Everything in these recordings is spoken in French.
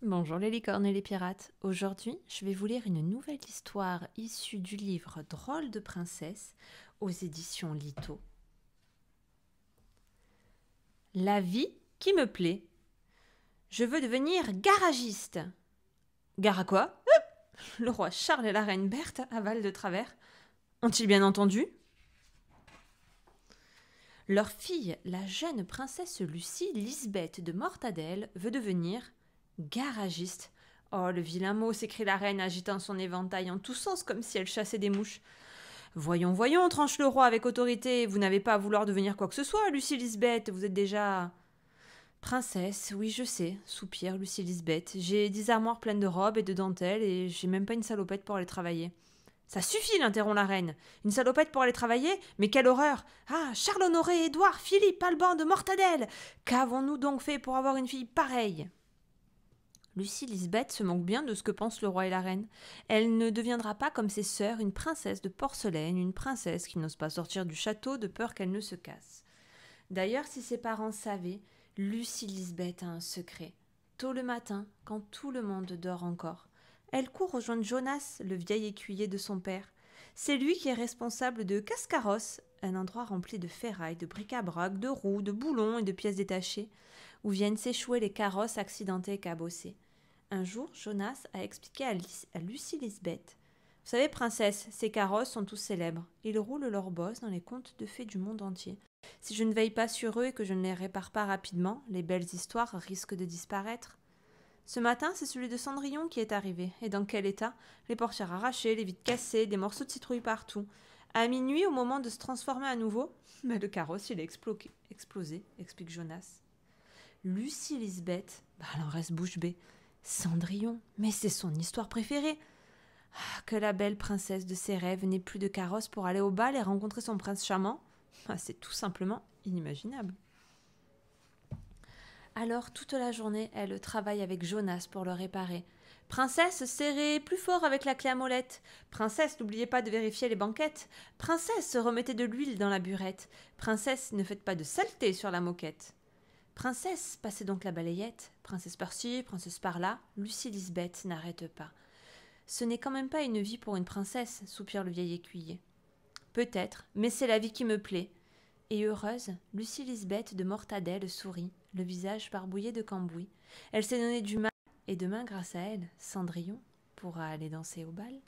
Bonjour les licornes et les pirates. Aujourd'hui, je vais vous lire une nouvelle histoire issue du livre Drôle de princesse aux éditions Lito. La vie qui me plaît. Je veux devenir garagiste. Gare à quoi? Le roi Charles et la reine Berthe avalent de travers. Ont-ils bien entendu? Leur fille, la jeune princesse Lucie Lisbeth de Mortadelle, veut devenir garagiste. Oh, le vilain mot, s'écrie la reine, agitant son éventail en tous sens comme si elle chassait des mouches. Voyons, voyons, tranche le roi avec autorité. Vous n'avez pas à vouloir devenir quoi que ce soit, Lucie Lisbeth. Vous êtes déjà princesse, oui, je sais, soupire Lucie Lisbeth. J'ai 10 armoires pleines de robes et de dentelles et j'ai même pas une salopette pour aller travailler. Ça suffit, l'interrompt la reine. Une salopette pour aller travailler? Mais quelle horreur! Ah, Charles Honoré, Édouard, Philippe, Alban de Mortadelle! Qu'avons-nous donc fait pour avoir une fille pareille? Lucie Lisbeth se moque bien de ce que pensent le roi et la reine. Elle ne deviendra pas comme ses sœurs, une princesse de porcelaine, une princesse qui n'ose pas sortir du château de peur qu'elle ne se casse. D'ailleurs, si ses parents savaient, Lucie Lisbeth a un secret. Tôt le matin, quand tout le monde dort encore, elle court rejoindre Jonas, le vieil écuyer de son père. C'est lui qui est responsable de Cascaros, un endroit rempli de ferrailles, de bric-à-brac, de roues, de boulons et de pièces détachées, où viennent s'échouer les carrosses accidentés et cabossés. Un jour, Jonas a expliqué à Lucie Lisbeth. Vous savez, princesse, ces carrosses sont tous célèbres. Ils roulent leurs bosses dans les contes de fées du monde entier. Si je ne veille pas sur eux et que je ne les répare pas rapidement, les belles histoires risquent de disparaître. Ce matin, c'est celui de Cendrillon qui est arrivé. Et dans quel état? Les portières arrachées, les vitres cassées, des morceaux de citrouille partout. À minuit, au moment de se transformer à nouveau, mais le carrosse, il a explosé, explique Jonas. Lucie Lisbeth, elle en reste bouche bée. Cendrillon, mais c'est son histoire préférée. Ah, que la belle princesse de ses rêves n'ait plus de carrosse pour aller au bal et rencontrer son prince charmant, c'est tout simplement inimaginable. Alors toute la journée, elle travaille avec Jonas pour le réparer. Princesse, serrez plus fort avec la clé à molette. Princesse, n'oubliez pas de vérifier les banquettes. Princesse, remettez de l'huile dans la burette. Princesse, ne faites pas de saleté sur la moquette. Princesse, passez donc la balayette. Princesse par-ci, princesse par-là. Lucie Lisbeth n'arrête pas. Ce n'est quand même pas une vie pour une princesse, soupire le vieil écuyer. Peut-être, mais c'est la vie qui me plaît. Et heureuse, Lucie Lisbeth de Mortadelle sourit, le visage barbouillé de cambouis. Elle s'est donné du mal, et demain, grâce à elle, Cendrillon pourra aller danser au bal.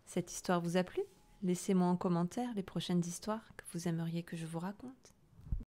Cette histoire vous a plu? Laissez-moi en commentaire les prochaines histoires que vous aimeriez que je vous raconte.